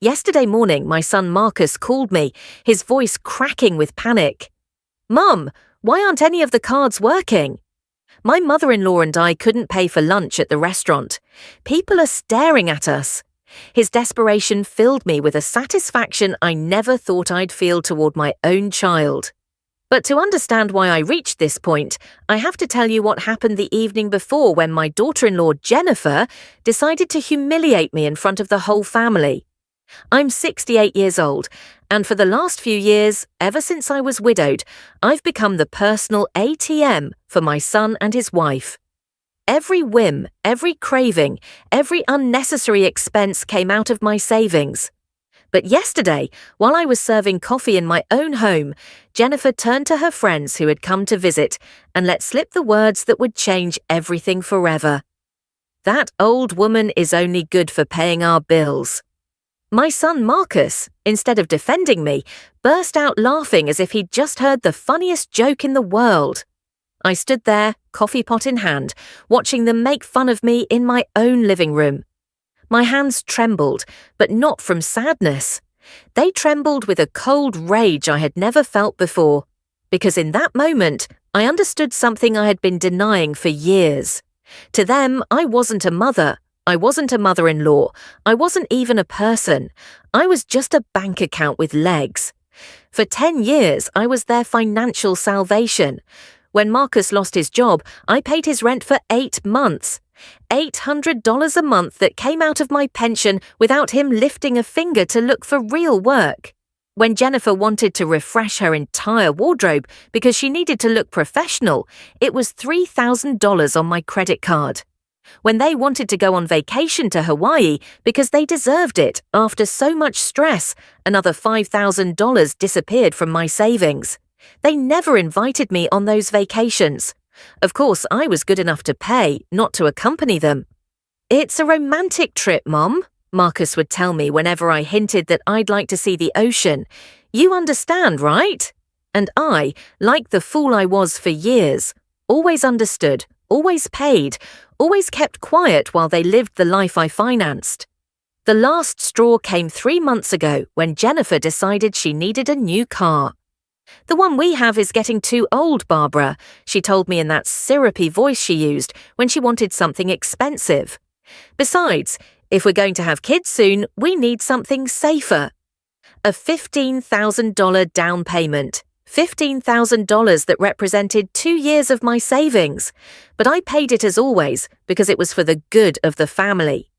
Yesterday morning, my son Marcus called me, his voice cracking with panic. "Mum, why aren't any of the cards working?" My mother-in-law and I couldn't pay for lunch at the restaurant. People are staring at us. His desperation filled me with a satisfaction I never thought I'd feel toward my own child. But to understand why I reached this point, I have to tell you what happened the evening before when my daughter-in-law Jennifer decided to humiliate me in front of the whole family. I'm 68 years old, and for the last few years, ever since I was widowed, I've become the personal ATM for my son and his wife. Every whim, every craving, every unnecessary expense came out of my savings. But yesterday, while I was serving coffee in my own home, Jennifer turned to her friends who had come to visit and let slip the words that would change everything forever. "That old woman is only good for paying our bills." My son Marcus, instead of defending me, burst out laughing as if he'd just heard the funniest joke in the world. I stood there, coffee pot in hand, watching them make fun of me in my own living room. My hands trembled, but not from sadness. They trembled with a cold rage I had never felt before, because in that moment, I understood something I had been denying for years. To them, I wasn't a mother. I wasn't a mother-in-law. I wasn't even a person. I was just a bank account with legs. For 10 years, I was their financial salvation. When Marcus lost his job, I paid his rent for 8 months. $800 a month that came out of my pension without him lifting a finger to look for real work. When Jennifer wanted to refresh her entire wardrobe because she needed to look professional, it was $3,000 on my credit card. When they wanted to go on vacation to Hawaii because they deserved it after so much stress, another $5,000 disappeared from my savings. They never invited me on those vacations. Of course, I was good enough to pay, not to accompany them. "It's a romantic trip, Mom," Marcus would tell me whenever I hinted that I'd like to see the ocean. "You understand, right?" And I, like the fool I was for years, always understood, always paid, always kept quiet while they lived the life I financed. The last straw came 3 months ago when Jennifer decided she needed a new car. "The one we have is getting too old, Barbara," she told me in that syrupy voice she used when she wanted something expensive. "Besides, if we're going to have kids soon, we need something safer." A $15,000 down payment. $15,000 that represented 2 years of my savings. But I paid it as always because it was for the good of the family.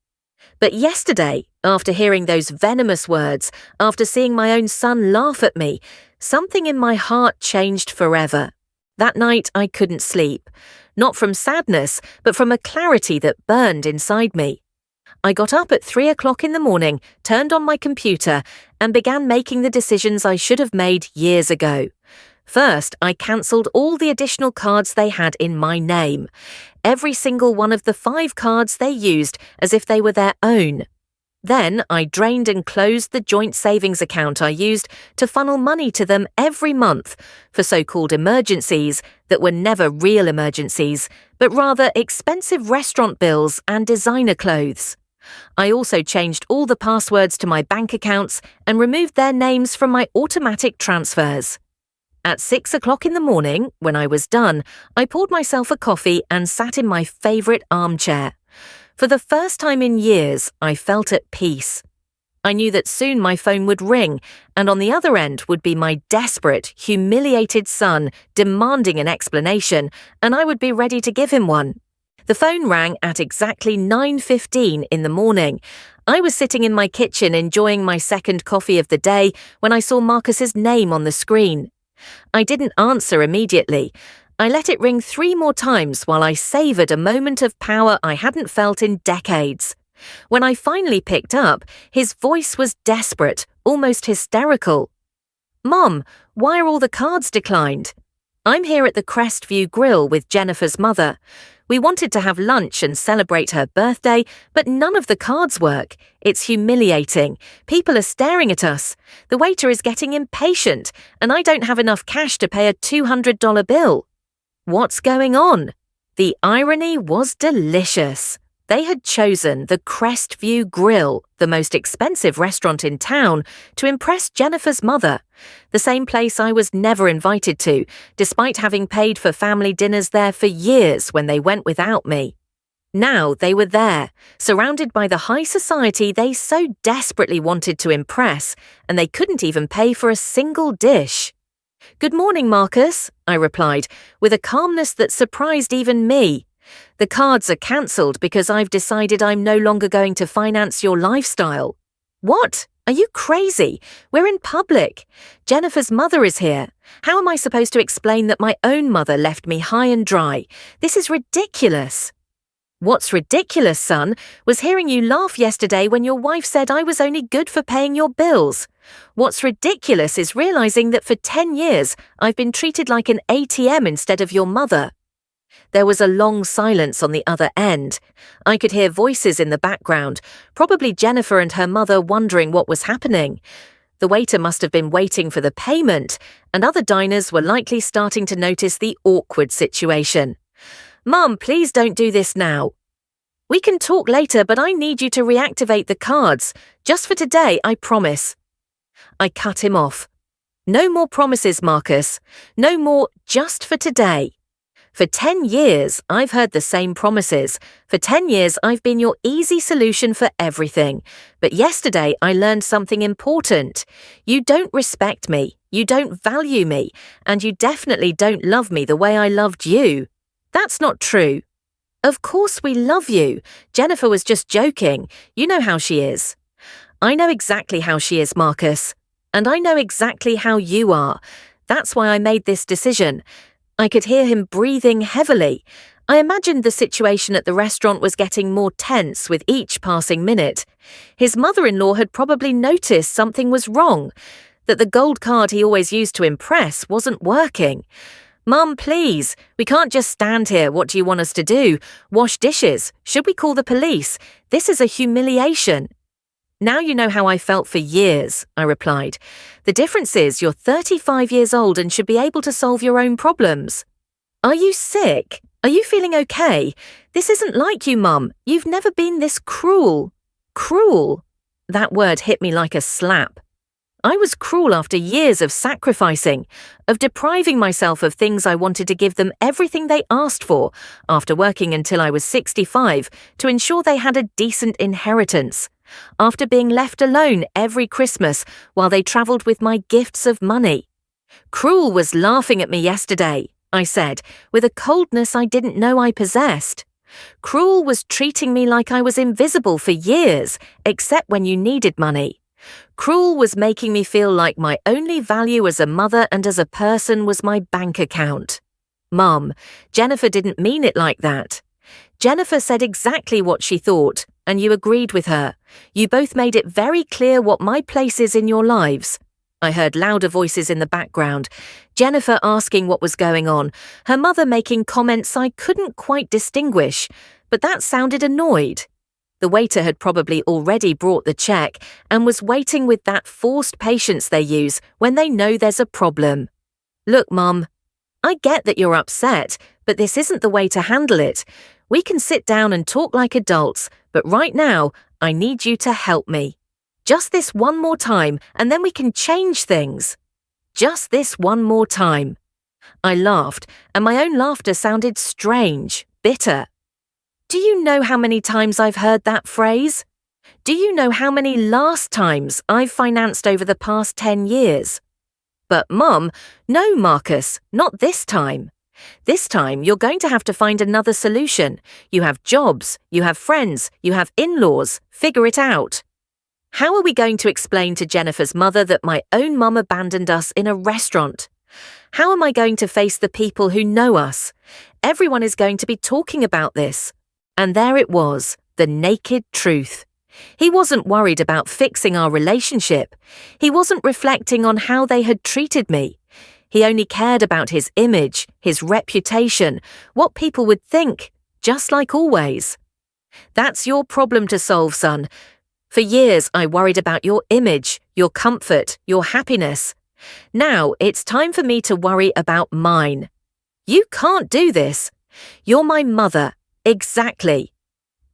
But yesterday, after hearing those venomous words, after seeing my own son laugh at me, something in my heart changed forever. That night I couldn't sleep, not from sadness, but from a clarity that burned inside me. I got up at 3 o'clock in the morning, turned on my computer, and began making the decisions I should have made years ago. First, I cancelled all the additional cards they had in my name. Every single one of the 5 cards they used as if they were their own. Then I drained and closed the joint savings account I used to funnel money to them every month for so-called emergencies that were never real emergencies, but rather expensive restaurant bills and designer clothes. I also changed all the passwords to my bank accounts and removed their names from my automatic transfers. At 6 o'clock in the morning, when I was done, I poured myself a coffee and sat in my favourite armchair. For the first time in years, I felt at peace. I knew that soon my phone would ring, and on the other end would be my desperate, humiliated son demanding an explanation, and I would be ready to give him one. The phone rang at exactly 9:15 in the morning. I was sitting in my kitchen enjoying my second coffee of the day when I saw Marcus's name on the screen. I didn't answer immediately. I let it ring 3 more times while I savoured a moment of power I hadn't felt in decades. When I finally picked up, his voice was desperate, almost hysterical. "Mom, why are all the cards declined?" "I'm here at the Crestview Grill with Jennifer's mother. We wanted to have lunch and celebrate her birthday, but none of the cards work. It's humiliating. People are staring at us. The waiter is getting impatient, and I don't have enough cash to pay a $200 bill." What's going on? The irony was delicious. They had chosen the Crestview Grill, the most expensive restaurant in town, to impress Jennifer's mother, the same place I was never invited to, despite having paid for family dinners there for years when they went without me. Now they were there, surrounded by the high society they so desperately wanted to impress, and they couldn't even pay for a single dish. "Good morning, Marcus," I replied, with a calmness that surprised even me. "The cards are cancelled because I've decided I'm no longer going to finance your lifestyle." "What? Are you crazy? We're in public. Jennifer's mother is here. How am I supposed to explain that my own mother left me high and dry? This is ridiculous." "What's ridiculous, son, was hearing you laugh yesterday when your wife said I was only good for paying your bills. What's ridiculous is realizing that for 10 years I've been treated like an ATM instead of your mother." There was a long silence on the other end. I could hear voices in the background, probably Jennifer and her mother wondering what was happening. The waiter must have been waiting for the payment, and other diners were likely starting to notice the awkward situation. "Mum, please don't do this now." "We can talk later, but I need you to reactivate the cards. Just for today, I promise." I cut him off. "No more promises, Marcus. No more just for today. For 10 years, I've heard the same promises. For 10 years, I've been your easy solution for everything. But yesterday, I learned something important. You don't respect me, you don't value me, and you definitely don't love me the way I loved you. That's not true." "Of course we love you. Jennifer was just joking. You know how she is." "I know exactly how she is, Marcus. And I know exactly how you are. That's why I made this decision." I could hear him breathing heavily. I imagined the situation at the restaurant was getting more tense with each passing minute. His mother-in-law had probably noticed something was wrong, that the gold card he always used to impress wasn't working. "Mum, please, we can't just stand here. What do you want us to do? Wash dishes? Should we call the police? This is a humiliation." "Now you know how I felt for years," I replied. "The difference is you're 35 years old and should be able to solve your own problems." "Are you sick? Are you feeling okay? This isn't like you, Mum. You've never been this cruel." "Cruel?" That word hit me like a slap. I was cruel after years of sacrificing, of depriving myself of things I wanted to give them everything they asked for, after working until I was 65 to ensure they had a decent inheritance, after being left alone every Christmas while they travelled with my gifts of money. "Cruel was laughing at me yesterday," I said, with a coldness I didn't know I possessed. "Cruel was treating me like I was invisible for years, except when you needed money. Cruel was making me feel like my only value as a mother and as a person was my bank account." "Mum, Jennifer didn't mean it like that. Jennifer said exactly what she thought, and you agreed with her. You both made it very clear what my place is in your lives." I heard louder voices in the background, Jennifer asking what was going on, her mother making comments I couldn't quite distinguish, but that sounded annoyed. The waiter had probably already brought the check and was waiting with that forced patience they use when they know there's a problem. "Look, Mum, I get that you're upset, but this isn't the way to handle it. We can sit down and talk like adults, but right now, I need you to help me. Just this one more time, and then we can change things. Just this one more time." I laughed, and my own laughter sounded strange, bitter. Do you know how many times I've heard that phrase? Do you know how many last times I've financed over the past 10 years? "But Mum, no, Marcus, not this time. This time you're going to have to find another solution. You have jobs, you have friends, you have in-laws. Figure it out." How are we going to explain to Jennifer's mother that my own mum abandoned us in a restaurant? How am I going to face the people who know us? Everyone is going to be talking about this. And there it was, the naked truth. He wasn't worried about fixing our relationship. He wasn't reflecting on how they had treated me. He only cared about his image, his reputation, what people would think, just like always. That's your problem to solve, son. For years, I worried about your image, your comfort, your happiness. Now it's time for me to worry about mine. You can't do this. You're my mother. Exactly.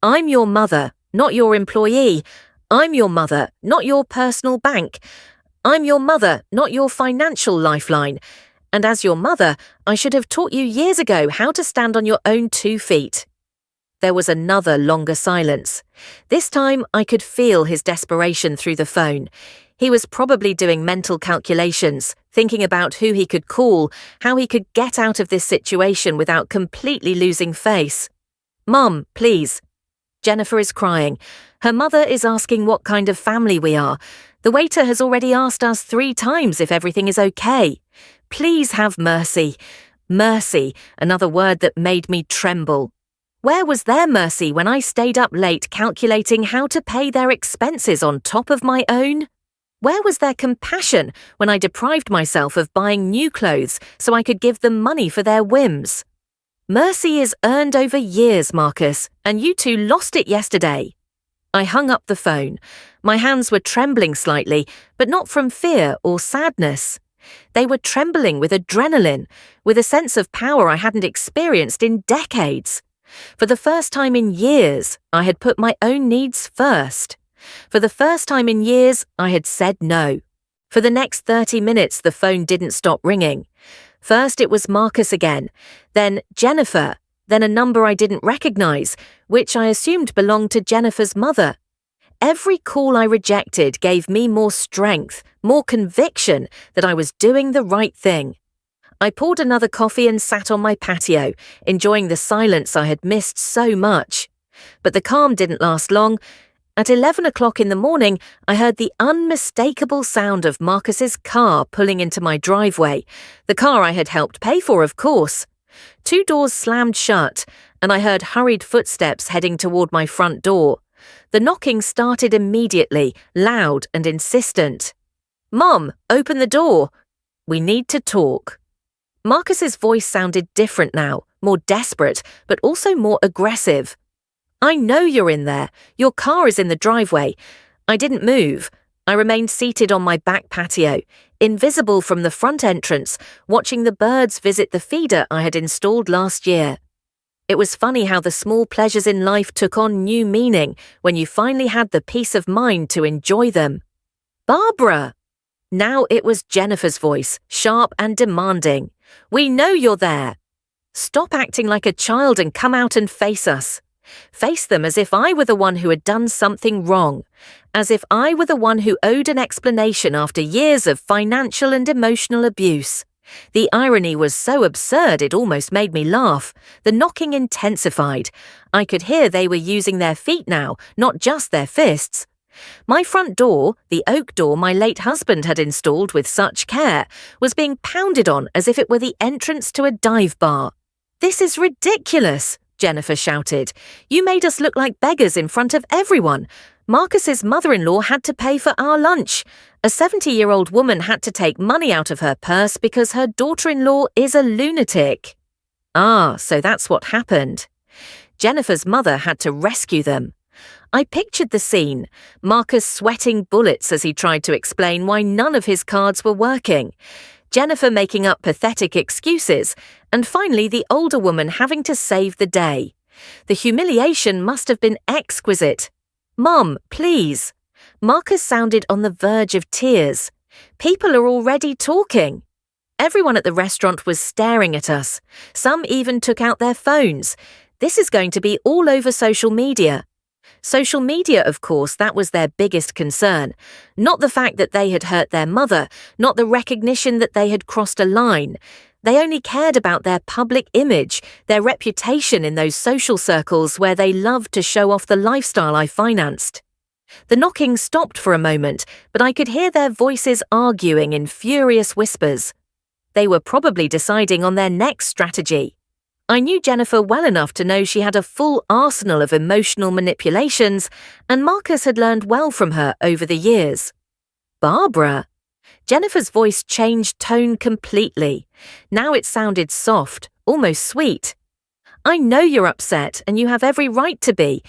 I'm your mother, not your employee. I'm your mother, not your personal bank. I'm your mother, not your financial lifeline. And as your mother, I should have taught you years ago how to stand on your own 2 feet. There was another longer silence. This time I could feel his desperation through the phone. He was probably doing mental calculations, thinking about who he could call, how he could get out of this situation without completely losing face. Mum, please. Jennifer is crying. Her mother is asking what kind of family we are. The waiter has already asked us 3 times if everything is okay. Please have mercy. Mercy, another word that made me tremble. Where was their mercy when I stayed up late calculating how to pay their expenses on top of my own? Where was their compassion when I deprived myself of buying new clothes so I could give them money for their whims? Mercy is earned over years, Marcus, and you two lost it yesterday. I hung up the phone. My hands were trembling slightly, but not from fear or sadness. They were trembling with adrenaline, with a sense of power I hadn't experienced in decades. For the first time in years, I had put my own needs first. For the first time in years, I had said no. For the next 30 minutes, the phone didn't stop ringing. First, it was Marcus again, then Jennifer, then a number I didn't recognize, which I assumed belonged to Jennifer's mother. Every call I rejected gave me more strength, more conviction that I was doing the right thing. I poured another coffee and sat on my patio, enjoying the silence I had missed so much. But the calm didn't last long. At 11 o'clock in the morning, I heard the unmistakable sound of Marcus's car pulling into my driveway, the car I had helped pay for, of course. 2 doors slammed shut, and I heard hurried footsteps heading toward my front door. The knocking started immediately, loud and insistent. "Mom, open the door. We need to talk." Marcus's voice sounded different now, more desperate, but also more aggressive. "I know you're in there. Your car is in the driveway." I didn't move. I remained seated on my back patio, invisible from the front entrance, watching the birds visit the feeder I had installed last year. It was funny how the small pleasures in life took on new meaning when you finally had the peace of mind to enjoy them. "Barbara!" Now it was Jennifer's voice, sharp and demanding. "We know you're there. Stop acting like a child and come out and face us. Face them as if I were the one who had done something wrong, as if I were the one who owed an explanation after years of financial and emotional abuse." The irony was so absurd it almost made me laugh. The knocking intensified. I could hear they were using their feet now, not just their fists. My front door, the oak door my late husband had installed with such care, was being pounded on as if it were the entrance to a dive bar. "This is ridiculous," Jennifer shouted. "You made us look like beggars in front of everyone. Marcus's mother-in-law had to pay for our lunch. A 70-year-old woman had to take money out of her purse because her daughter-in-law is a lunatic." Ah, so that's what happened. Jennifer's mother had to rescue them. I pictured the scene, Marcus sweating bullets as he tried to explain why none of his cards were working, Jennifer making up pathetic excuses, and finally the older woman having to save the day. The humiliation must have been exquisite. "Mum, please." Marcus sounded on the verge of tears. "People are already talking." Everyone at the restaurant was staring at us. Some even took out their phones. This is going to be all over social media. Social media, of course, that was their biggest concern. Not the fact that they had hurt their mother, not the recognition that they had crossed a line. They only cared about their public image, their reputation in those social circles where they loved to show off the lifestyle I financed. The knocking stopped for a moment, but I could hear their voices arguing in furious whispers. They were probably deciding on their next strategy. I knew Jennifer well enough to know she had a full arsenal of emotional manipulations, and Marcus had learned well from her over the years. "Barbara." Jennifer's voice changed tone completely. Now it sounded soft, almost sweet. "I know you're upset, and you have every right to be.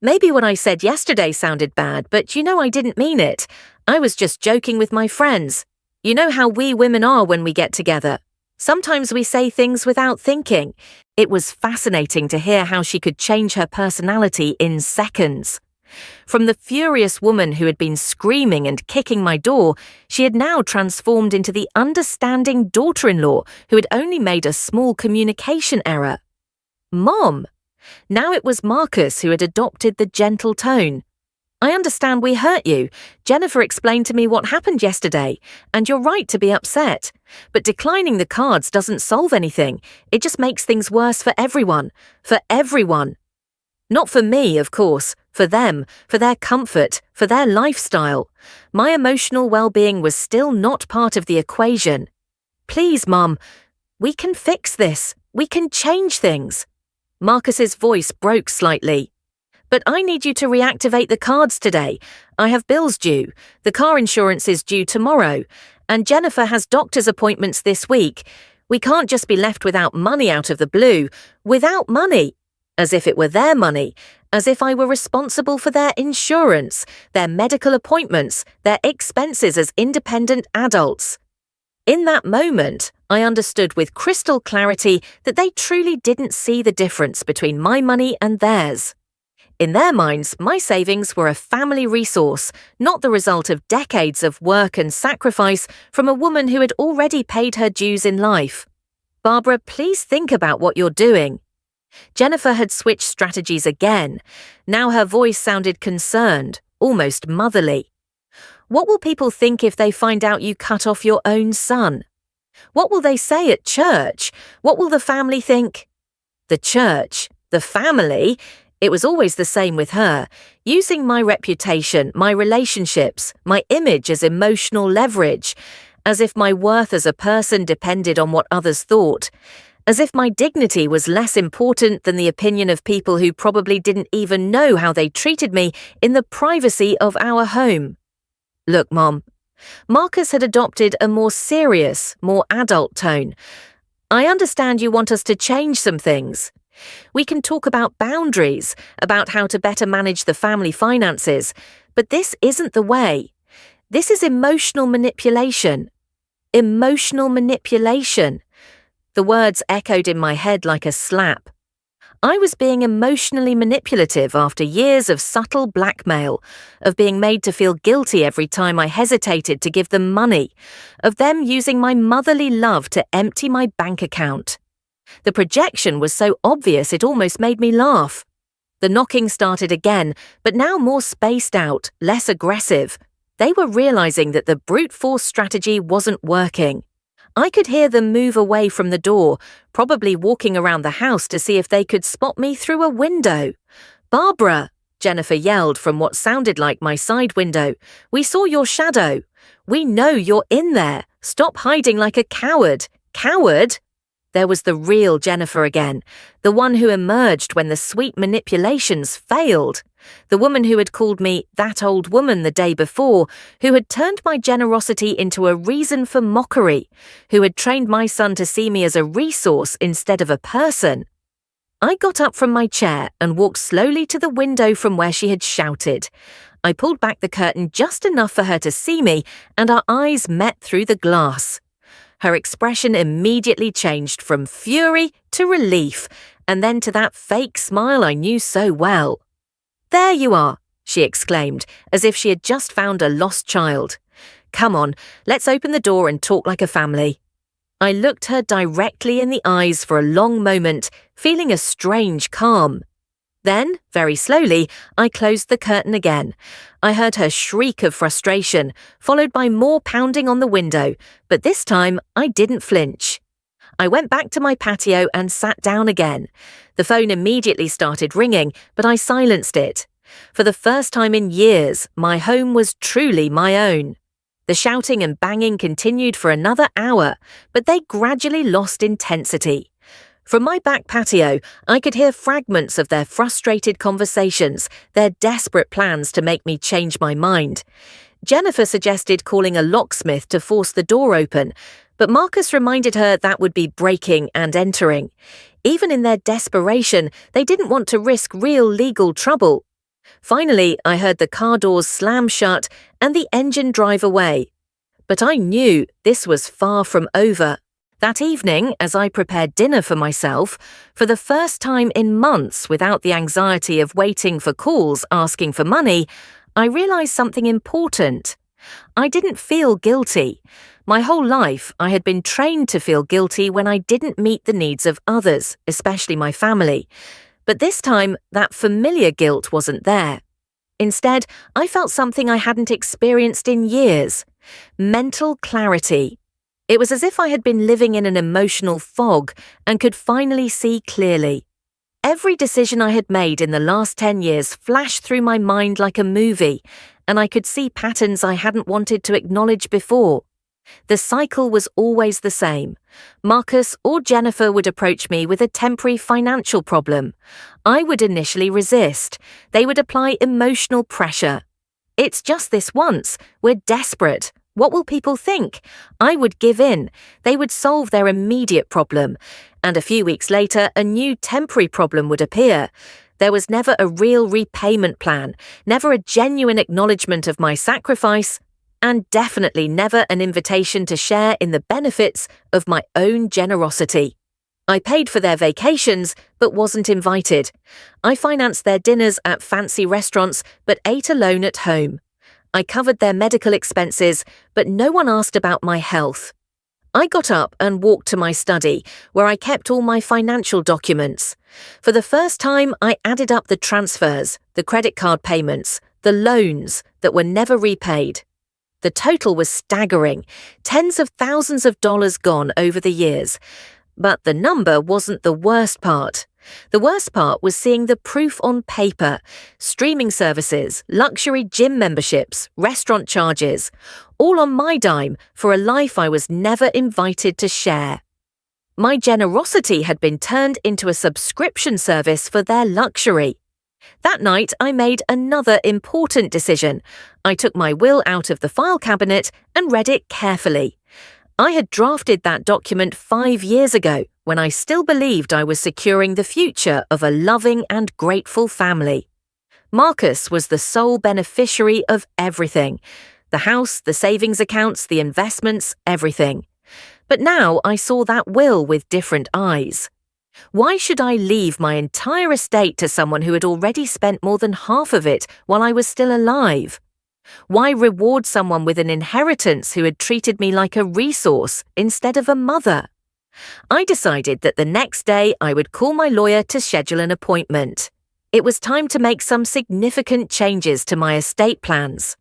Maybe what I said yesterday sounded bad, but you know I didn't mean it. I was just joking with my friends. You know how we women are when we get together. Sometimes we say things without thinking. It was fascinating to hear how she could change her personality in seconds. From the furious woman who had been screaming and kicking my door, she had now transformed into the understanding daughter-in-law who had only made a small communication error. Mom! Now it was Marcus who had adopted the gentle tone. I understand we hurt you. Jennifer explained to me what happened yesterday, and you're right to be upset. But declining the cards doesn't solve anything. It just makes things worse for everyone. For everyone. Not for me, of course. For them, for their comfort, for their lifestyle. My emotional well-being was still not part of the equation. Please, Mum, we can fix this. We can change things. Marcus's voice broke slightly. But I need you to reactivate the cards today. I have bills due. The car insurance is due tomorrow. And Jennifer has doctor's appointments this week. We can't just be left without money out of the blue. Without money. As if it were their money. As if I were responsible for their insurance, their medical appointments, their expenses as independent adults. In that moment, I understood with crystal clarity that they truly didn't see the difference between my money and theirs. In their minds, my savings were a family resource, not the result of decades of work and sacrifice from a woman who had already paid her dues in life. Barbara, please think about what you're doing. Jennifer had switched strategies again. Now her voice sounded concerned, almost motherly. What will people think if they find out you cut off your own son? What will they say at church? What will the family think? The church, the family, it was always the same with her, using my reputation, my relationships, my image as emotional leverage, as if my worth as a person depended on what others thought. As if my dignity was less important than the opinion of people who probably didn't even know how they treated me in the privacy of our home. Look, Mom, Marcus had adopted a more serious, more adult tone. I understand you want us to change some things. We can talk about boundaries, about how to better manage the family finances, but this isn't the way. This is emotional manipulation. Emotional manipulation. The words echoed in my head like a slap. I was being emotionally manipulative after years of subtle blackmail, of being made to feel guilty every time I hesitated to give them money, of them using my motherly love to empty my bank account. The projection was so obvious it almost made me laugh. The knocking started again, but now more spaced out, less aggressive. They were realizing that the brute force strategy wasn't working. I could hear them move away from the door, probably walking around the house to see if they could spot me through a window. Barbara, Jennifer yelled from what sounded like my side window. We saw your shadow. We know you're in there. Stop hiding like a coward. Coward? There was the real Jennifer again, the one who emerged when the sweet manipulations failed. The woman who had called me that old woman the day before, who had turned my generosity into a reason for mockery, who had trained my son to see me as a resource instead of a person. I got up from my chair and walked slowly to the window from where she had shouted. I pulled back the curtain just enough for her to see me, and our eyes met through the glass. Her expression immediately changed from fury to relief, and then to that fake smile I knew so well. There you are, she exclaimed, as if she had just found a lost child. Come on, let's open the door and talk like a family. I looked her directly in the eyes for a long moment, feeling a strange calm. Then, very slowly, I closed the curtain again. I heard her shriek of frustration, followed by more pounding on the window, but this time I didn't flinch. I went back to my patio and sat down again. The phone immediately started ringing, but I silenced it. For the first time in years, my home was truly my own. The shouting and banging continued for another hour, but they gradually lost intensity. From my back patio, I could hear fragments of their frustrated conversations, their desperate plans to make me change my mind. Jennifer suggested calling a locksmith to force the door open, but Marcus reminded her that would be breaking and entering. Even in their desperation, they didn't want to risk real legal trouble. Finally, I heard the car doors slam shut and the engine drive away. But I knew this was far from over. That evening, as I prepared dinner for myself, for the first time in months without the anxiety of waiting for calls asking for money, I realized something important. I didn't feel guilty. My whole life, I had been trained to feel guilty when I didn't meet the needs of others, especially my family. But this time, that familiar guilt wasn't there. Instead, I felt something I hadn't experienced in years: mental clarity. It was as if I had been living in an emotional fog and could finally see clearly. Every decision I had made in the last 10 years flashed through my mind like a movie, and I could see patterns I hadn't wanted to acknowledge before. The cycle was always the same. Marcus or Jennifer would approach me with a temporary financial problem. I would initially resist. They would apply emotional pressure. "It's just this once. We're desperate. What will people think?" I would give in. They would solve their immediate problem. And a few weeks later, a new temporary problem would appear. There was never a real repayment plan, never a genuine acknowledgement of my sacrifice, and definitely never an invitation to share in the benefits of my own generosity. I paid for their vacations, but wasn't invited. I financed their dinners at fancy restaurants, but ate alone at home. I covered their medical expenses, but no one asked about my health. I got up and walked to my study, where I kept all my financial documents. For the first time, I added up the transfers, the credit card payments, the loans that were never repaid. The total was staggering, tens of thousands of dollars gone over the years. But the number wasn't the worst part. The worst part was seeing the proof on paper: streaming services, luxury gym memberships, restaurant charges, all on my dime for a life I was never invited to share. My generosity had been turned into a subscription service for their luxury. That night, I made another important decision. I took my will out of the file cabinet and read it carefully. I had drafted that document 5 years ago, when I still believed I was securing the future of a loving and grateful family. Marcus was the sole beneficiary of everything: the house, the savings accounts, the investments, everything. But now I saw that will with different eyes. Why should I leave my entire estate to someone who had already spent more than half of it while I was still alive? Why reward someone with an inheritance who had treated me like a resource instead of a mother? I decided that the next day I would call my lawyer to schedule an appointment. It was time to make some significant changes to my estate plans.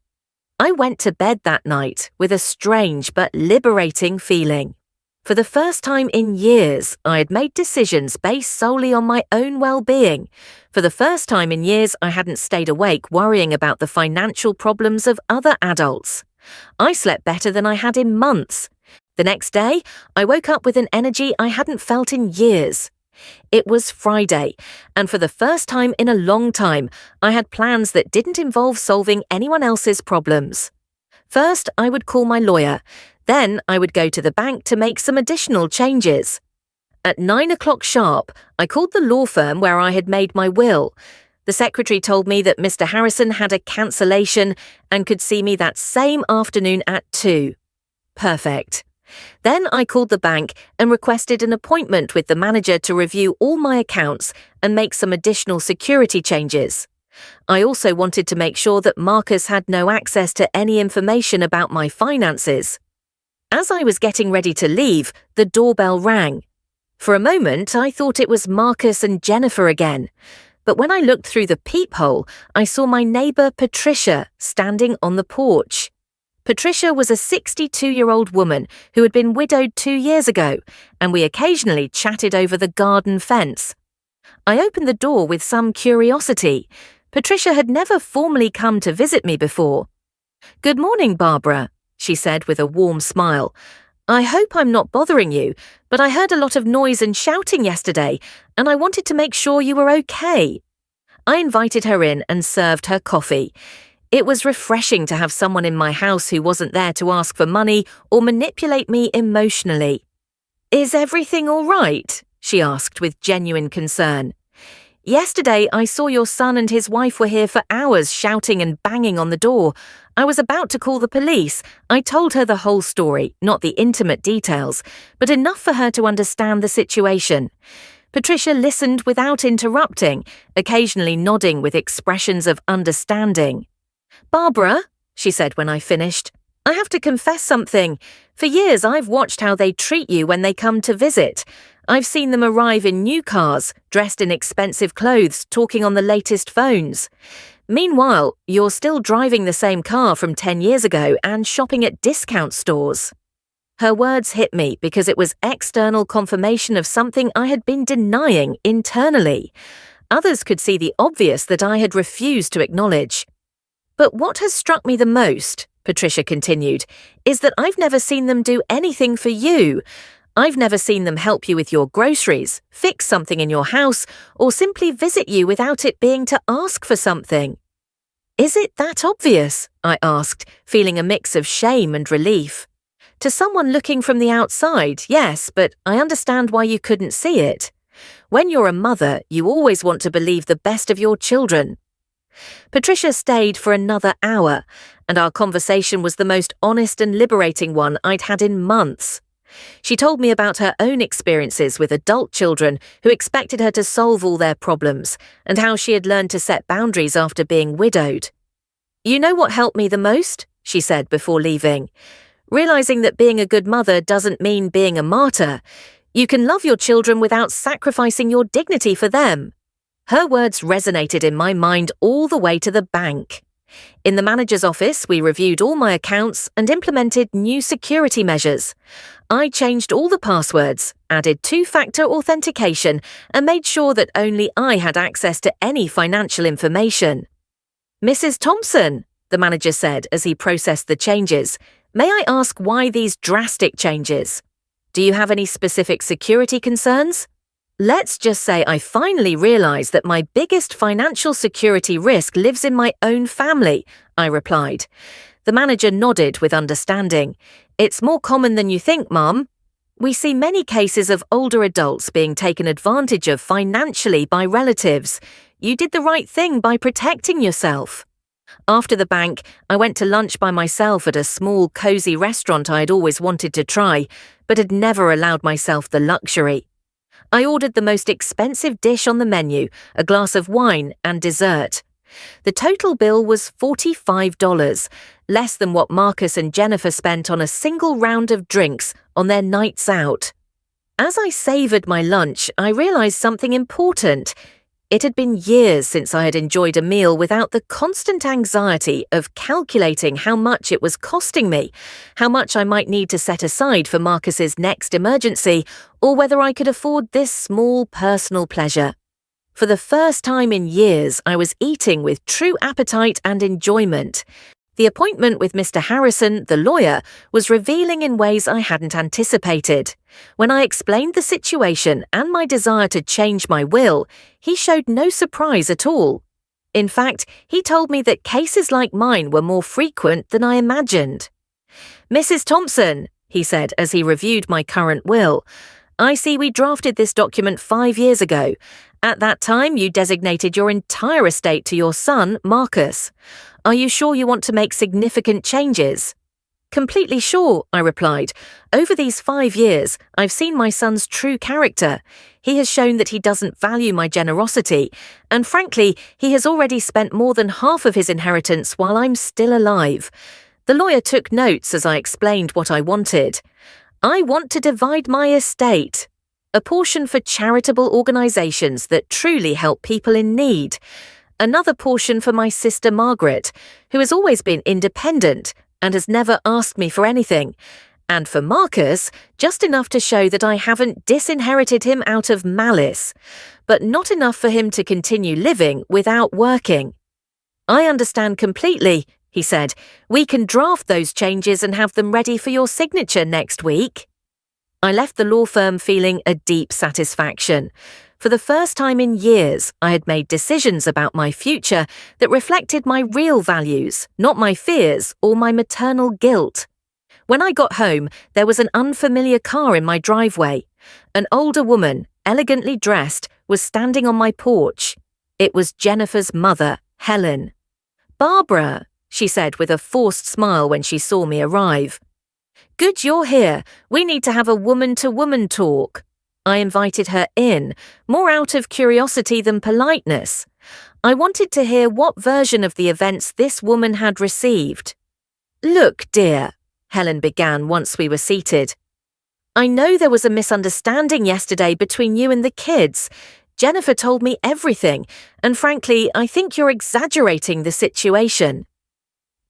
I went to bed that night with a strange but liberating feeling. For the first time in years, I had made decisions based solely on my own well-being. For the first time in years, I hadn't stayed awake worrying about the financial problems of other adults. I slept better than I had in months. The next day, I woke up with an energy I hadn't felt in years. It was Friday, and for the first time in a long time, I had plans that didn't involve solving anyone else's problems. First, I would call my lawyer. Then I would go to the bank to make some additional changes. At 9 o'clock sharp, I called the law firm where I had made my will. The secretary told me that Mr. Harrison had a cancellation and could see me that same afternoon at 2. Perfect. Then I called the bank and requested an appointment with the manager to review all my accounts and make some additional security changes. I also wanted to make sure that Marcus had no access to any information about my finances. As I was getting ready to leave, the doorbell rang. For a moment, I thought it was Marcus and Jennifer again. But when I looked through the peephole, I saw my neighbour Patricia standing on the porch. Patricia was a 62-year-old woman who had been widowed 2 years ago, and we occasionally chatted over the garden fence. I opened the door with some curiosity. Patricia had never formally come to visit me before. "Good morning, Barbara," she said with a warm smile. "I hope I'm not bothering you, but I heard a lot of noise and shouting yesterday, and I wanted to make sure you were okay." I invited her in and served her coffee. It was refreshing to have someone in my house who wasn't there to ask for money or manipulate me emotionally. "Is everything all right?" she asked with genuine concern. "Yesterday I saw your son and his wife were here for hours shouting and banging on the door. I was about to call the police. I told her the whole story, not the intimate details, but enough for her to understand the situation. Patricia listened without interrupting, occasionally nodding with expressions of understanding. "Barbara," she said when I finished, "I have to confess something. For years I've watched how they treat you when they come to visit. I've seen them arrive in new cars, dressed in expensive clothes, talking on the latest phones. Meanwhile, you're still driving the same car from 10 years ago and shopping at discount stores." Her words hit me because it was external confirmation of something I had been denying internally. Others could see the obvious that I had refused to acknowledge. "But what has struck me the most," Patricia continued, "is that I've never seen them do anything for you. I've never seen them help you with your groceries, fix something in your house, or simply visit you without it being to ask for something." "Is it that obvious?" I asked, feeling a mix of shame and relief. "To someone looking from the outside, yes, but I understand why you couldn't see it. When you're a mother, you always want to believe the best of your children." Patricia stayed for another hour, and our conversation was the most honest and liberating one I'd had in months. She told me about her own experiences with adult children who expected her to solve all their problems, and how she had learned to set boundaries after being widowed. "You know what helped me the most?" she said before leaving. "Realizing that being a good mother doesn't mean being a martyr. You can love your children without sacrificing your dignity for them." Her words resonated in my mind all the way to the bank. In the manager's office, we reviewed all my accounts and implemented new security measures. I changed all the passwords, added two-factor authentication, and made sure that only I had access to any financial information. "Mrs. Thompson," the manager said as he processed the changes, "may I ask why these drastic changes? Do you have any specific security concerns?" "Let's just say I finally realized that my biggest financial security risk lives in my own family," I replied. The manager nodded with understanding. "It's more common than you think, Mum. We see many cases of older adults being taken advantage of financially by relatives. You did the right thing by protecting yourself." After the bank, I went to lunch by myself at a small, cozy restaurant I had always wanted to try, but had never allowed myself the luxury. I ordered the most expensive dish on the menu, a glass of wine and dessert. The total bill was $45, less than what Marcus and Jennifer spent on a single round of drinks on their nights out. As I savoured my lunch, I realised something important. It had been years since I had enjoyed a meal without the constant anxiety of calculating how much it was costing me, how much I might need to set aside for Marcus's next emergency, or whether I could afford this small personal pleasure. For the first time in years, I was eating with true appetite and enjoyment. The appointment with Mr. Harrison, the lawyer, was revealing in ways I hadn't anticipated. When I explained the situation and my desire to change my will, he showed no surprise at all. In fact, he told me that cases like mine were more frequent than I imagined. "Mrs. Thompson," he said as he reviewed my current will, "I see we drafted this document 5 years ago. At that time, you designated your entire estate to your son, Marcus. Are you sure you want to make significant changes?" "Completely sure," I replied. "Over these 5 years, I've seen my son's true character. He has shown that he doesn't value my generosity, and frankly, he has already spent more than half of his inheritance while I'm still alive." The lawyer took notes as I explained what I wanted. "I want to divide my estate. A portion for charitable organisations that truly help people in need. Another portion for my sister Margaret, who has always been independent and has never asked me for anything. And for Marcus, just enough to show that I haven't disinherited him out of malice, but not enough for him to continue living without working." "I understand completely," he said. "We can draft those changes and have them ready for your signature next week." I left the law firm feeling a deep satisfaction. For the first time in years, I had made decisions about my future that reflected my real values, not my fears or my maternal guilt. When I got home, there was an unfamiliar car in my driveway. An older woman, elegantly dressed, was standing on my porch. It was Jennifer's mother, Helen. "Barbara," she said with a forced smile when she saw me arrive. Good you're here. We need to have a woman-to-woman talk. I invited her in, more out of curiosity than politeness. I wanted to hear what version of the events this woman had received. Look, dear, Helen began once we were seated. I know there was a misunderstanding yesterday between you and the kids. Jennifer told me everything, and frankly, I think you're exaggerating the situation.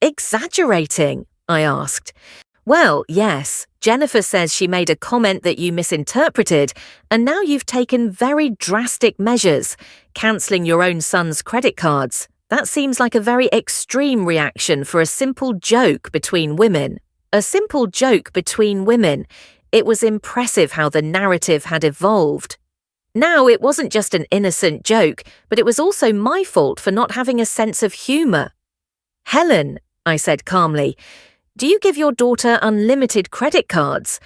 Exaggerating? I asked. Well, yes, Jennifer says she made a comment that you misinterpreted, and now you've taken very drastic measures, cancelling your own son's credit cards. That seems like a very extreme reaction for a simple joke between women. A simple joke between women. It was impressive how the narrative had evolved. Now, it wasn't just an innocent joke, but it was also my fault for not having a sense of humour. Helen, I said calmly, do you give your daughter unlimited credit cards?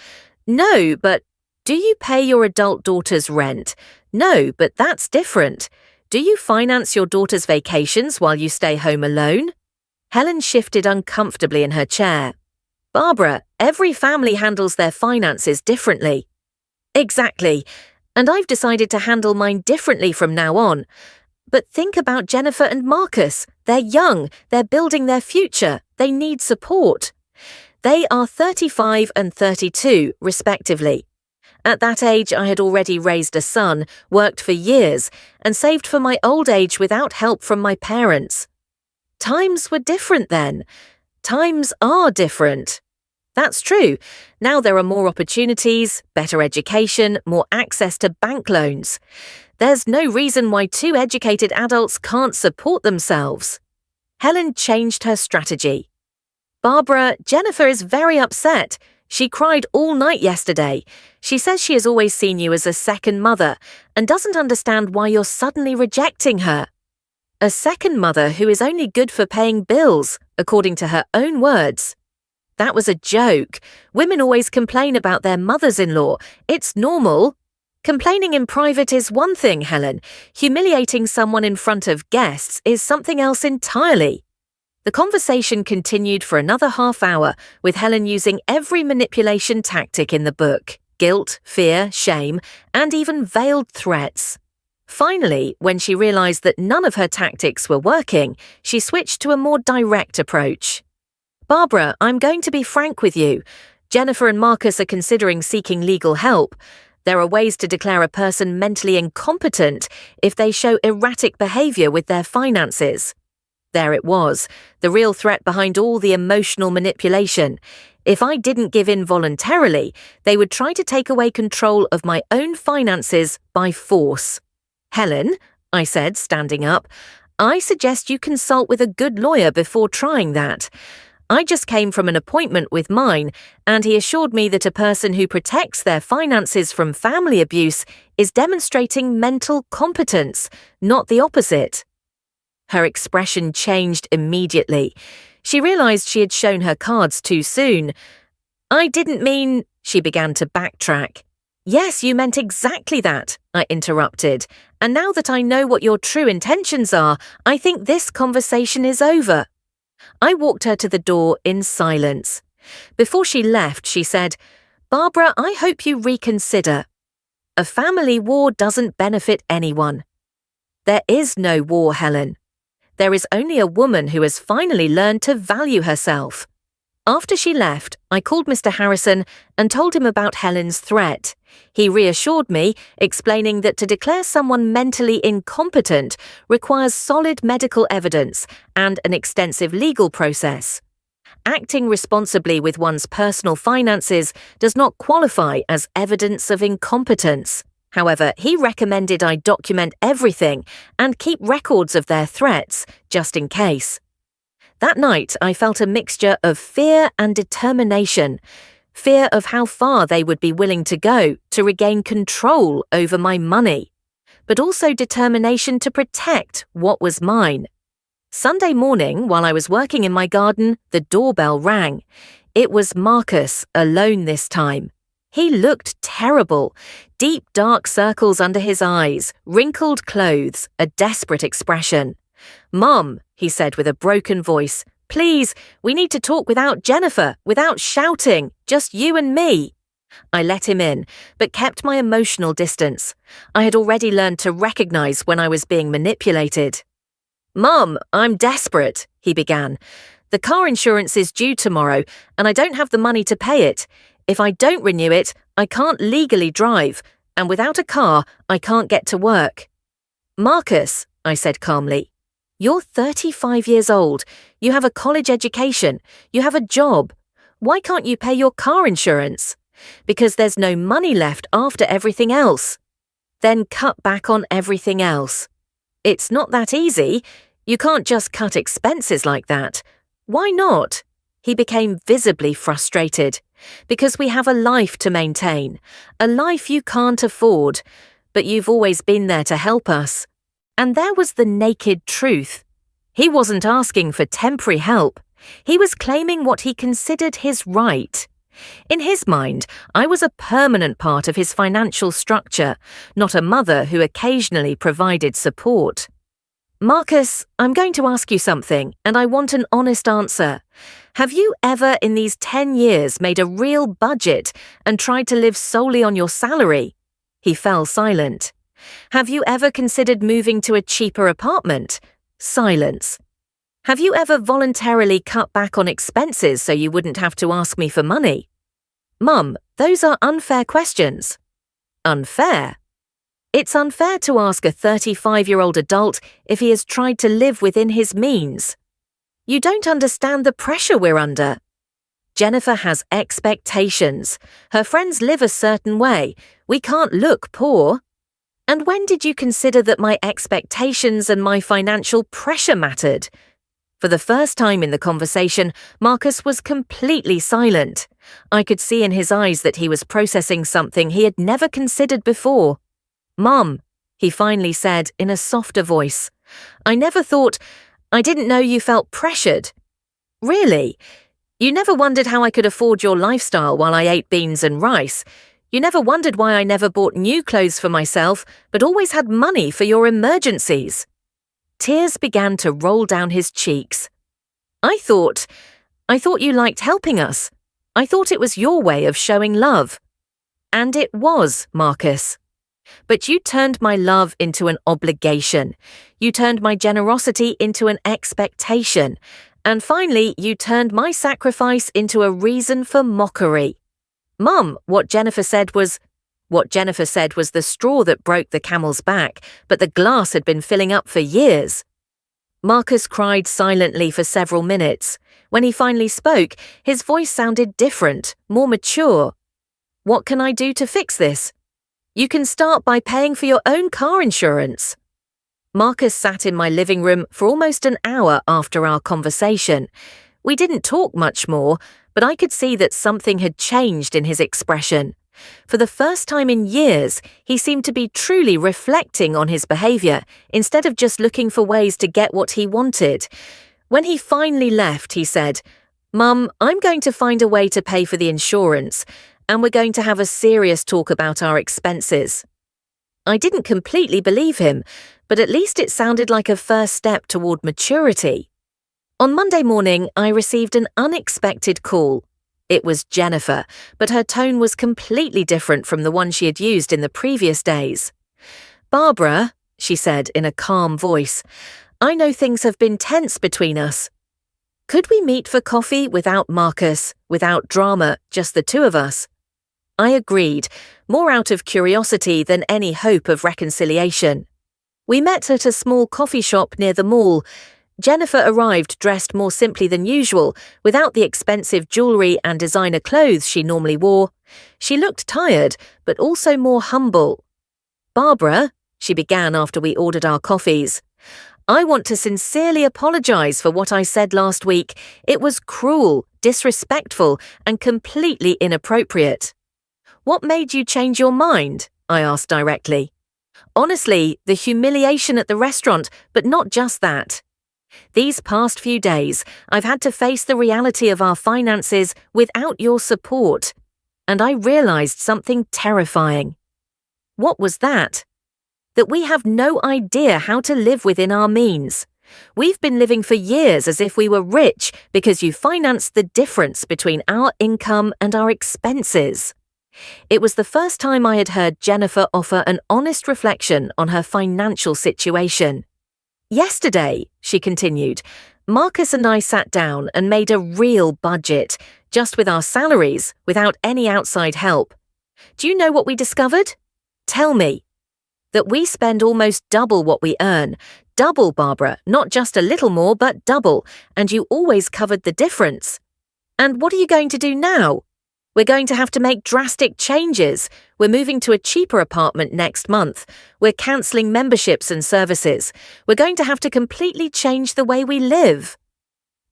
No, but do you pay your adult daughter's rent? No, but that's different. Do you finance your daughter's vacations while you stay home alone? Helen shifted uncomfortably in her chair. Barbara, every family handles their finances differently. Exactly, and I've decided to handle mine differently from now on. But think about Jennifer and Marcus. They're young, they're building their future, they need support. They are 35 and 32, respectively. At that age, I had already raised a son, worked for years, and saved for my old age without help from my parents. Times were different then. Times are different. That's true. Now there are more opportunities, better education, more access to bank loans. There's no reason why two educated adults can't support themselves. Helen changed her strategy. Barbara, Jennifer is very upset. She cried all night yesterday. She says she has always seen you as a second mother and doesn't understand why you're suddenly rejecting her. A second mother who is only good for paying bills, according to her own words. That was a joke. Women always complain about their mothers-in-law. It's normal. Complaining in private is one thing, Helen. Humiliating someone in front of guests is something else entirely. The conversation continued for another half hour, with Helen using every manipulation tactic in the book: guilt, fear, shame, and even veiled threats. Finally, when she realized that none of her tactics were working, she switched to a more direct approach. Barbara, I'm going to be frank with you. Jennifer and Marcus are considering seeking legal help. There are ways to declare a person mentally incompetent if they show erratic behavior with their finances. There it was, the real threat behind all the emotional manipulation. If I didn't give in voluntarily, they would try to take away control of my own finances by force. Helen, I said, standing up, I suggest you consult with a good lawyer before trying that. I just came from an appointment with mine, and he assured me that a person who protects their finances from family abuse is demonstrating mental competence, not the opposite. Her expression changed immediately. She realized she had shown her cards too soon. I didn't mean, she began to backtrack. Yes, you meant exactly that, I interrupted. And now that I know what your true intentions are, I think this conversation is over. I walked her to the door in silence. Before she left, she said, Barbara, I hope you reconsider. A family war doesn't benefit anyone. There is no war, Helen. There is only a woman who has finally learned to value herself. After she left, I called Mr. Harrison and told him about Helen's threat. He reassured me, explaining that to declare someone mentally incompetent requires solid medical evidence and an extensive legal process. Acting responsibly with one's personal finances does not qualify as evidence of incompetence. However, he recommended I document everything and keep records of their threats, just in case. That night, I felt a mixture of fear and determination. Fear of how far they would be willing to go to regain control over my money, but also determination to protect what was mine. Sunday morning, while I was working in my garden, the doorbell rang. It was Marcus, alone this time. He looked terrible. Deep dark circles under his eyes, wrinkled clothes, a desperate expression. Mom, he said with a broken voice, Please, we need to talk without Jennifer, without shouting, just you and me. I let him in, but kept my emotional distance. I had already learned to recognize when I was being manipulated. Mum, I'm desperate, he began. The car insurance is due tomorrow, and I don't have the money to pay it. If I don't renew it, I can't legally drive, and without a car, I can't get to work. Marcus, I said calmly, you're 35 years old. You have a college education. You have a job. Why can't you pay your car insurance? Because there's no money left after everything else. Then cut back on everything else. It's not that easy. You can't just cut expenses like that. Why not? He became visibly frustrated. Because we have a life to maintain, a life you can't afford, but you've always been there to help us. And there was the naked truth. He wasn't asking for temporary help. He was claiming what he considered his right. In his mind, I was a permanent part of his financial structure, not a mother who occasionally provided support. Marcus, I'm going to ask you something, and I want an honest answer. Have you ever in these 10 years made a real budget and tried to live solely on your salary? He fell silent. Have you ever considered moving to a cheaper apartment? Silence. Have you ever voluntarily cut back on expenses so you wouldn't have to ask me for money? Mum, those are unfair questions. Unfair? It's unfair to ask a 35-year-old adult if he has tried to live within his means. You don't understand the pressure we're under. Jennifer has expectations. Her friends live a certain way. We can't look poor. And when did you consider that my expectations and my financial pressure mattered? For the first time in the conversation, Marcus was completely silent. I could see in his eyes that he was processing something he had never considered before. Mum, he finally said in a softer voice, I didn't know you felt pressured. Really? You never wondered how I could afford your lifestyle while I ate beans and rice. You never wondered why I never bought new clothes for myself, but always had money for your emergencies. Tears began to roll down his cheeks. I thought you liked helping us. I thought it was your way of showing love. And it was, Marcus. But you turned my love into an obligation. You turned my generosity into an expectation. And finally, you turned my sacrifice into a reason for mockery. Mum, what Jennifer said was the straw that broke the camel's back, but the glass had been filling up for years. Marcus cried silently for several minutes. When he finally spoke, his voice sounded different, more mature. What can I do to fix this? You can start by paying for your own car insurance. Marcus sat in my living room for almost an hour after our conversation. We didn't talk much more, but I could see that something had changed in his expression. For the first time in years, he seemed to be truly reflecting on his behavior, instead of just looking for ways to get what he wanted. When he finally left, he said, Mum, I'm going to find a way to pay for the insurance, and we're going to have a serious talk about our expenses. I didn't completely believe him, but at least it sounded like a first step toward maturity. On Monday morning, I received an unexpected call. It was Jennifer, but her tone was completely different from the one she had used in the previous days. Barbara, she said in a calm voice, I know things have been tense between us. Could we meet for coffee without Marcus, without drama, just the two of us? I agreed, more out of curiosity than any hope of reconciliation. We met at a small coffee shop near the mall. Jennifer arrived dressed more simply than usual, without the expensive jewellery and designer clothes she normally wore. She looked tired, but also more humble. Barbara, she began after we ordered our coffees, I want to sincerely apologise for what I said last week. It was cruel, disrespectful, and completely inappropriate. What made you change your mind? I asked directly. Honestly, the humiliation at the restaurant, but not just that. These past few days, I've had to face the reality of our finances without your support, and I realised something terrifying. What was that? That we have no idea how to live within our means. We've been living for years as if we were rich because you financed the difference between our income and our expenses." It was the first time I had heard Jennifer offer an honest reflection on her financial situation. "Yesterday," she continued, "Marcus and I sat down and made a real budget, just with our salaries, without any outside help. Do you know what we discovered? Tell me." "That we spend almost double what we earn. Double, Barbara, not just a little more, but double, and you always covered the difference." "And what are you going to do now?" "We're going to have to make drastic changes. We're moving to a cheaper apartment next month. We're cancelling memberships and services. We're going to have to completely change the way we live."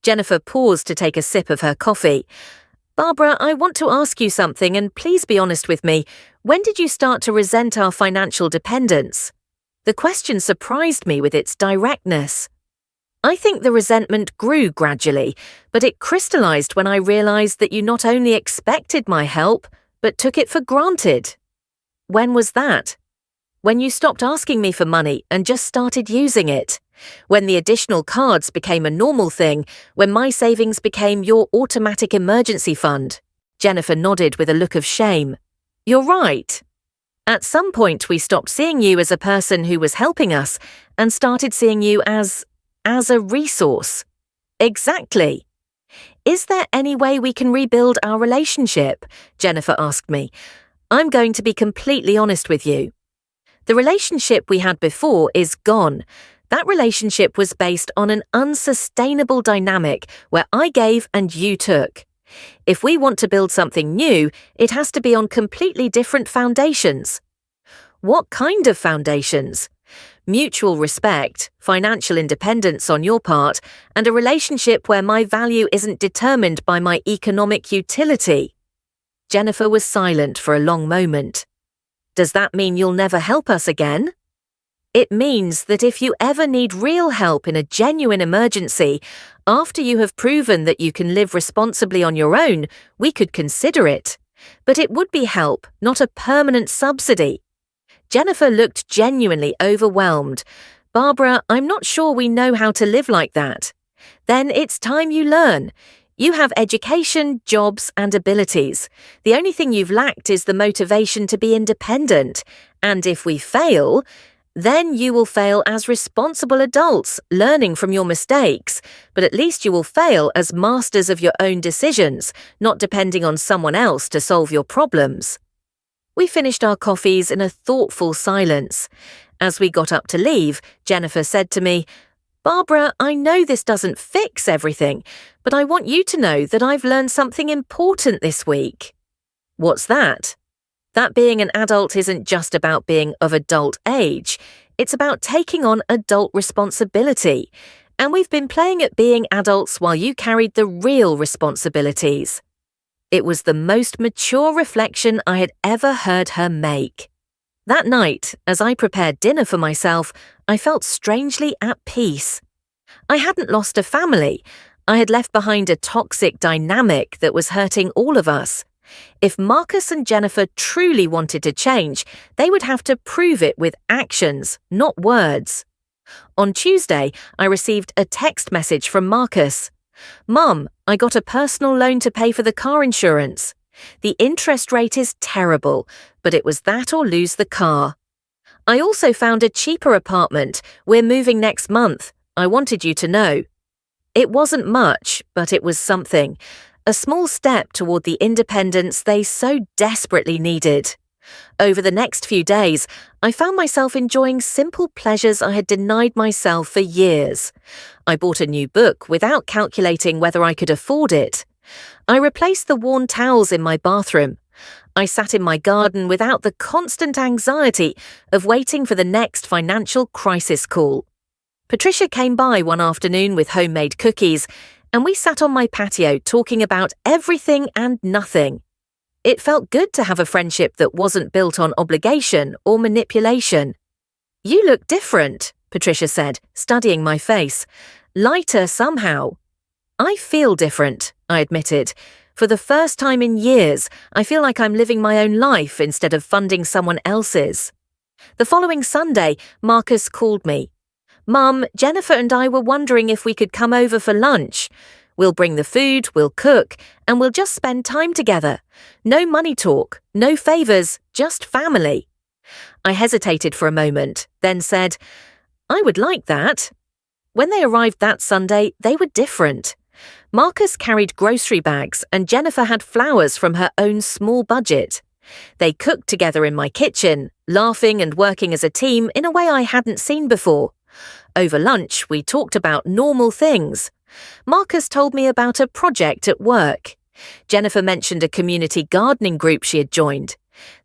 Jennifer paused to take a sip of her coffee. "Barbara, I want to ask you something, and please be honest with me. When did you start to resent our financial dependence?" The question surprised me with its directness. "I think the resentment grew gradually, but it crystallized when I realized that you not only expected my help, but took it for granted." "When was that?" "When you stopped asking me for money and just started using it. When the additional cards became a normal thing, when my savings became your automatic emergency fund." Jennifer nodded with a look of shame. "You're right. At some point we stopped seeing you as a person who was helping us and started seeing you as a resource." "Exactly." "Is there any way we can rebuild our relationship?" Jennifer asked me. "I'm going to be completely honest with you. The relationship we had before is gone. That relationship was based on an unsustainable dynamic where I gave and you took. If we want to build something new, it has to be on completely different foundations." "What kind of foundations?" "Mutual respect, financial independence on your part, and a relationship where my value isn't determined by my economic utility." Jennifer was silent for a long moment. "Does that mean you'll never help us again?" "It means that if you ever need real help in a genuine emergency, after you have proven that you can live responsibly on your own, we could consider it. But it would be help, not a permanent subsidy." Jennifer looked genuinely overwhelmed. "Barbara, I'm not sure we know how to live like that." "Then it's time you learn. You have education, jobs, and abilities. The only thing you've lacked is the motivation to be independent. And if we fail, then you will fail as responsible adults, learning from your mistakes. But at least you will fail as masters of your own decisions, not depending on someone else to solve your problems." We finished our coffees in a thoughtful silence. As we got up to leave, Jennifer said to me, "Barbara, I know this doesn't fix everything, but I want you to know that I've learned something important this week." "What's that?" "That being an adult isn't just about being of adult age. It's about taking on adult responsibility. And we've been playing at being adults while you carried the real responsibilities." It was the most mature reflection I had ever heard her make. That night, as I prepared dinner for myself, I felt strangely at peace. I hadn't lost a family. I had left behind a toxic dynamic that was hurting all of us. If Marcus and Jennifer truly wanted to change, they would have to prove it with actions, not words. On Tuesday, I received a text message from Marcus. "Mum, I got a personal loan to pay for the car insurance. The interest rate is terrible, but it was that or lose the car. I also found a cheaper apartment. We're moving next month. I wanted you to know." It wasn't much, but it was something. A small step toward the independence they so desperately needed. Over the next few days, I found myself enjoying simple pleasures I had denied myself for years. I bought a new book without calculating whether I could afford it. I replaced the worn towels in my bathroom. I sat in my garden without the constant anxiety of waiting for the next financial crisis call. Patricia came by one afternoon with homemade cookies, and we sat on my patio talking about everything and nothing. It felt good to have a friendship that wasn't built on obligation or manipulation. "You look different," Patricia said, studying my face. "Lighter somehow." "I feel different," I admitted. "For the first time in years, I feel like I'm living my own life instead of funding someone else's." The following Sunday, Marcus called me. Mum, Jennifer and I were wondering if we could come over for lunch. We'll bring the food, we'll cook, and we'll just spend time together. No money talk, no favours, just family. I hesitated for a moment, then said, I would like that. When they arrived that Sunday, they were different. Marcus carried grocery bags and Jennifer had flowers from her own small budget. They cooked together in my kitchen, laughing and working as a team in a way I hadn't seen before. Over lunch, we talked about normal things. Marcus told me about a project at work. Jennifer mentioned a community gardening group she had joined.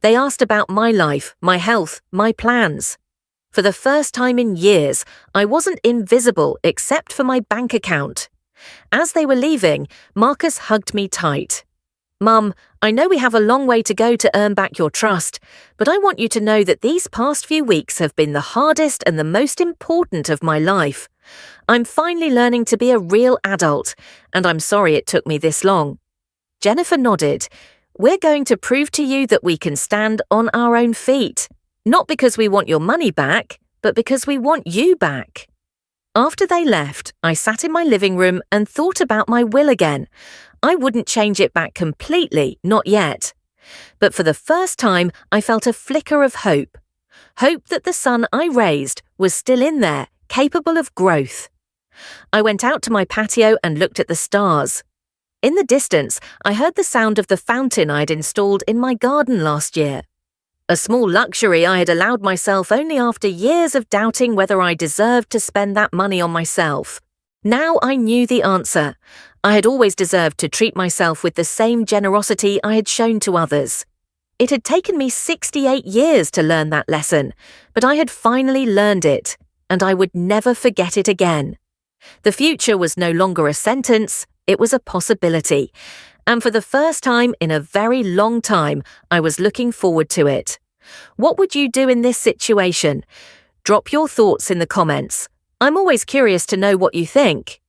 They asked about my life, my health, my plans. For the first time in years, I wasn't invisible except for my bank account. As they were leaving, Marcus hugged me tight. Mum, I know we have a long way to go to earn back your trust, but I want you to know that these past few weeks have been the hardest and the most important of my life. I'm finally learning to be a real adult, and I'm sorry it took me this long. Jennifer nodded. We're going to prove to you that we can stand on our own feet. Not because we want your money back, but because we want you back. After they left, I sat in my living room and thought about my will again. I wouldn't change it back completely, not yet. But for the first time, I felt a flicker of hope. Hope that the son I raised was still in there, capable of growth. I went out to my patio and looked at the stars. In the distance, I heard the sound of the fountain I'd installed in my garden last year. A small luxury I had allowed myself only after years of doubting whether I deserved to spend that money on myself. Now I knew the answer. I had always deserved to treat myself with the same generosity I had shown to others. It had taken me 68 years to learn that lesson, but I had finally learned it, and I would never forget it again. The future was no longer a sentence, it was a possibility. And for the first time in a very long time, I was looking forward to it. What would you do in this situation? Drop your thoughts in the comments. I'm always curious to know what you think.